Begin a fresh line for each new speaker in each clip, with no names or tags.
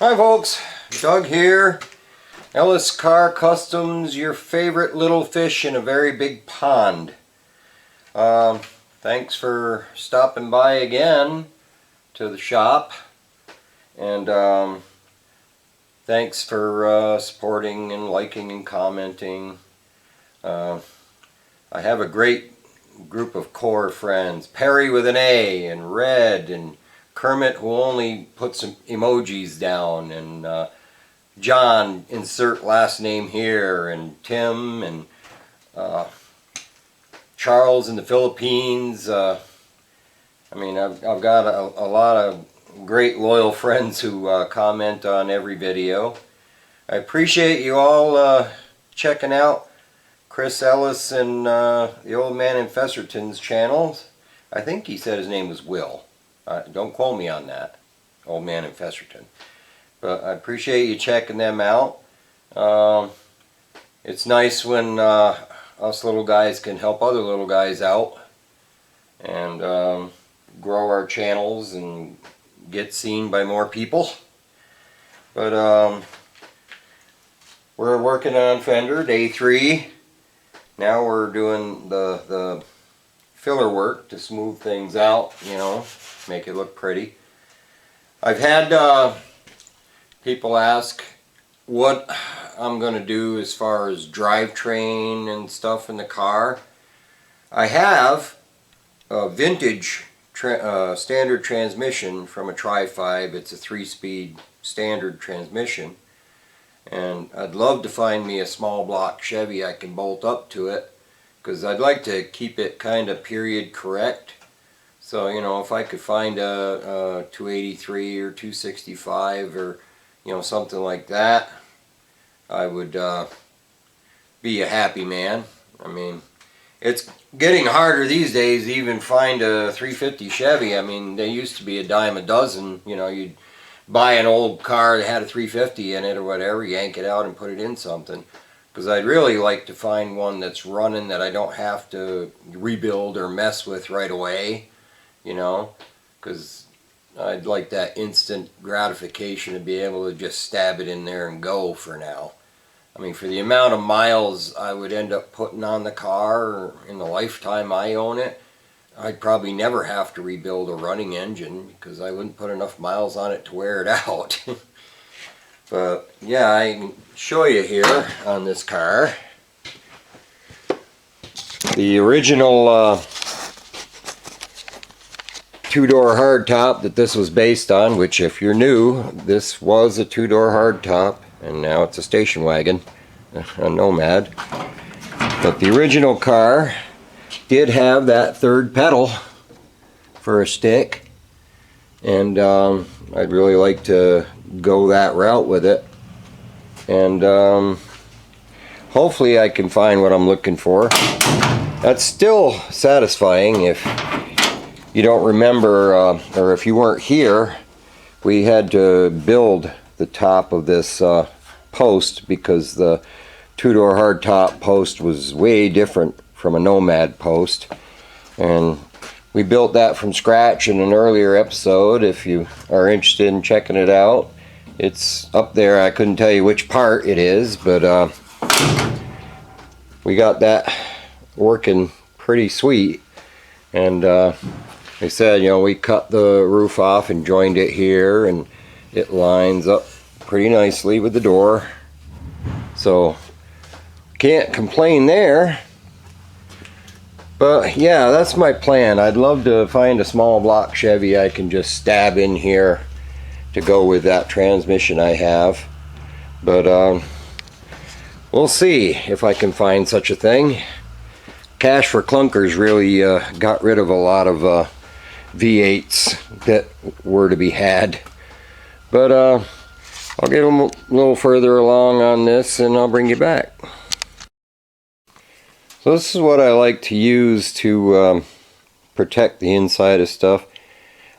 Hi folks, Doug here. Ellis Car Customs, your favorite little fish in a very big pond. Thanks for stopping by again to the shop, and thanks for supporting and liking and commenting. I have a great group of core friends, Perry with an A, and Red, and Kermit, who only puts some emojis down, and John, insert last name here, and Tim, and Charles in the Philippines. I mean, I've got a lot of great loyal friends who comment on every video. I appreciate you all checking out Chris Ellis and the Old Man in Festerton's channels. I think he said his name was Will. Don't quote me on that, Old Man in Festerton. But I appreciate you checking them out. It's nice when us little guys can help other little guys out and grow our channels and get seen by more people. But we're working on Fender, day 3. Now we're doing the filler work to smooth things out, you know, make it look pretty. I've had people ask what I'm going to do as far as drivetrain and stuff in the car. I have a vintage standard transmission from a Tri-5. It's a 3-speed standard transmission, and I'd love to find me a small block Chevy I can bolt up to it, because I'd like to keep it kind of period correct. So, you know, if I could find a 283 or 265 or, you know, something like that, I would be a happy man. I mean, it's getting harder these days to even find a 350 Chevy. I mean, they used to be a dime a dozen. You know, you'd buy an old car that had a 350 in it or whatever, yank it out and put it in something. Because I'd really like to find one that's running that I don't have to rebuild or mess with right away, you know, because I'd like that instant gratification to be able to just stab it in there and go for now. I mean, for the amount of miles I would end up putting on the car in the lifetime I own it, I'd probably never have to rebuild a running engine because I wouldn't put enough miles on it to wear it out. But yeah, I can show you here on this car. The original 2-door hardtop that this was based on, which if you're new, this was a 2-door hardtop, and now it's a station wagon, a Nomad. But the original car did have that third pedal for a stick, and I'd really like to go that route with it, and hopefully I can find what I'm looking for. That's still satisfying. If you don't remember, or if you weren't here, we had to build the top of this post because the 2-door hardtop post was way different from a Nomad post, and we built that from scratch in an earlier episode. If you are interested in checking it out, it's up there. I couldn't tell you which part it is, but we got that working pretty sweet. And they said, you know, we cut the roof off and joined it here, and it lines up pretty nicely with the door. So can't complain there. But yeah, that's my plan. I'd love to find a small block Chevy I can just stab in here to go with that transmission I have. But we'll see if I can find such a thing. Cash for Clunkers really got rid of a lot of V8s that were to be had. But I'll get a little further along on this and I'll bring you back. So this is what I like to use to protect the inside of stuff.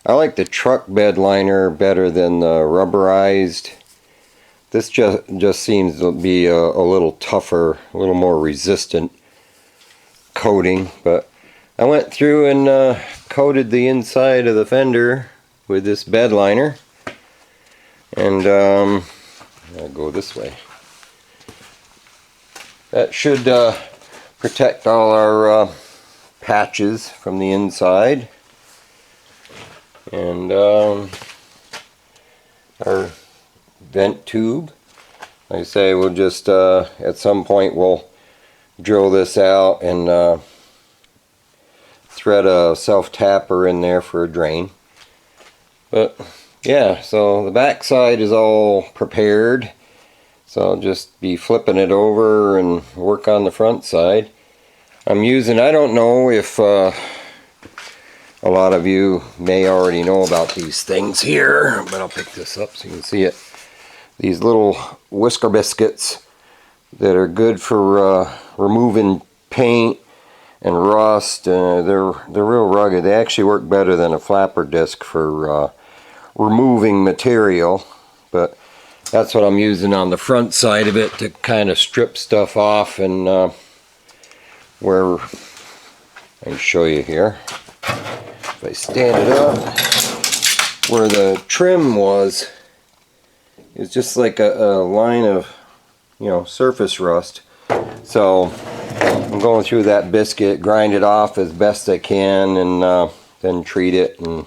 I like the truck bed liner better than the rubberized. This just seems to be a little tougher, a little more resistant coating. But I went through and coated the inside of the fender with this bed liner. And I'll go this way. That should protect all our patches from the inside. And our vent tube. Like I say, we'll just at some point we'll drill this out and thread a self-tapper in there for a drain. But yeah, so the back side is all prepared, so I'll just be flipping it over and work on the front side. I'm using, I don't know if a lot of you may already know about these things here, but I'll pick this up so you can see it. These little whisker biscuits that are good for removing paint and rust. They're real rugged. They actually work better than a flapper disc for removing material, but that's what I'm using on the front side of it to kind of strip stuff off. And where I can show you here, if I stand it up, where the trim was, it's just like a line of, you know, surface rust. So I'm going through that biscuit, grind it off as best I can, and then treat it and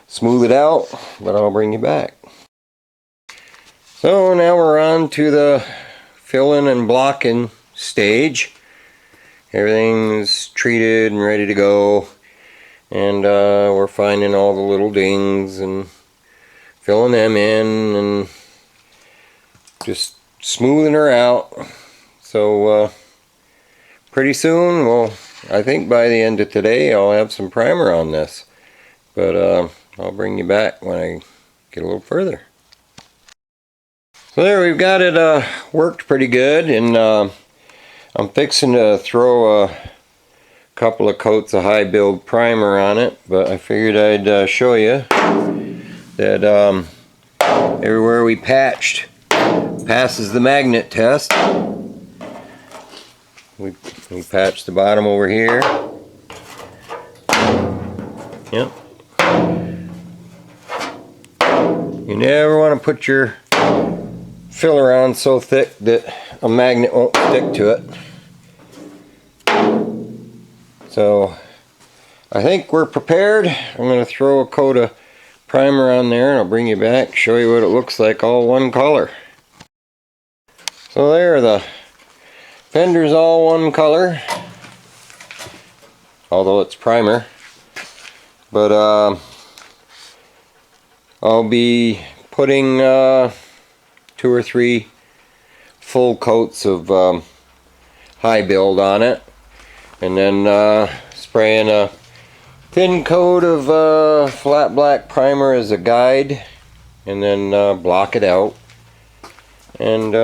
smooth it out, but I'll bring you back. So now we're on to the filling and blocking stage. Everything's treated and ready to go, and we're finding all the little dings and filling them in and just smoothing her out. So pretty soon, well, I think by the end of today I'll have some primer on this, but I'll bring you back when I get a little further. So there, we've got it worked pretty good, and I'm fixing to throw a couple of coats of high build primer on it, but I figured I'd show you that everywhere we patched passes the magnet test. We patched the bottom over here. Yep. You never want to put your filler on so thick that a magnet won't stick to it. So I think we're prepared. I'm going to throw a coat of primer on there, and I'll bring you back, show you what it looks like all one color. So there, the Fender's all one color, although it's primer. But I'll be putting 2 or 3 full coats of high build on it, and then spraying a thin coat of flat black primer as a guide, and then block it out, and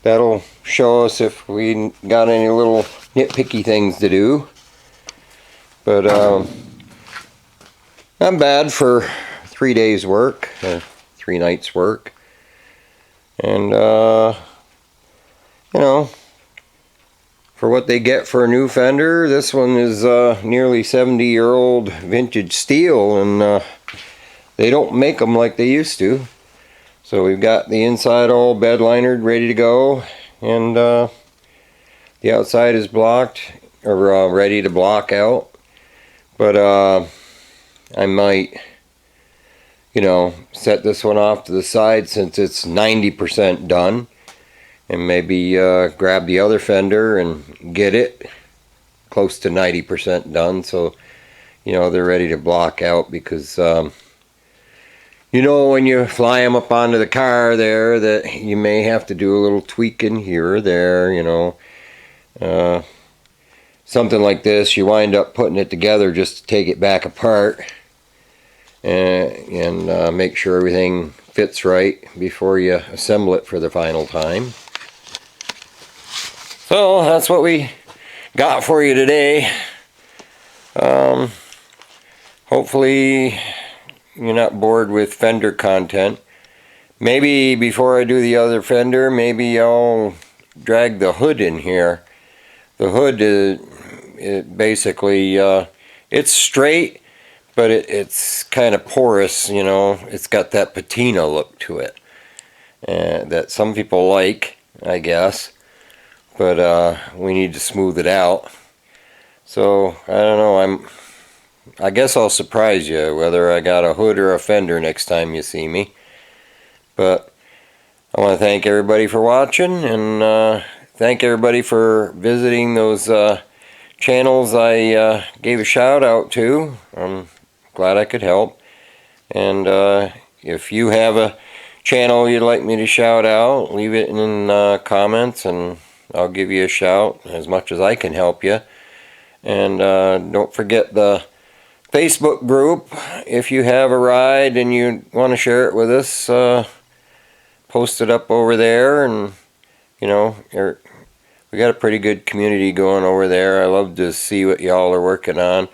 that'll show us if we got any little nitpicky things to do. But not bad for 3 days work, 3 nights work. And you know, for what they get for a new Fender, this one is nearly 70-year-old vintage steel, and they don't make them like they used to. So we've got the inside all bed linered, ready to go, and the outside is blocked, or ready to block out. But I might, you know, set this one off to the side since it's 90% done, and maybe grab the other Fender and get it close to 90% done, so you know they're ready to block out. Because you know, when you fly them up onto the car there, that you may have to do a little tweaking here or there, you know. Something like this, you wind up putting it together just to take it back apart and make sure everything fits right before you assemble it for the final time. So that's what we got for you today. Hopefully you're not bored with Fender content. Maybe before I do the other Fender, maybe I'll drag the hood in here. The hood is basically it's straight, but it's kind of porous, you know. It's got that patina look to it that some people like, I guess, but we need to smooth it out. So I don't know, I guess I'll surprise you whether I got a hood or a fender next time you see me. But I want to thank everybody for watching, and thank everybody for visiting those channels I gave a shout out to. I'm glad I could help. And if you have a channel you'd like me to shout out, leave it in comments and I'll give you a shout as much as I can help you. And don't forget the Facebook group. If you have a ride and you want to share it with us, post it up over there. And you know, we got a pretty good community going over there. I love to see what y'all are working on.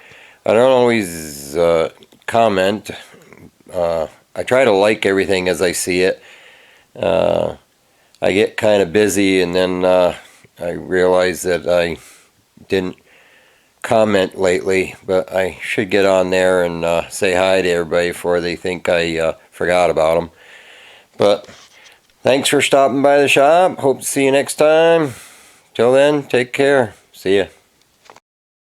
I don't always comment. I try to like everything as I see it. I get kind of busy, and then I realize that I didn't comment lately, but I should get on there and say hi to everybody before they think I forgot about them. But thanks for stopping by the shop. Hope to see you next time. Till then, take care. See ya.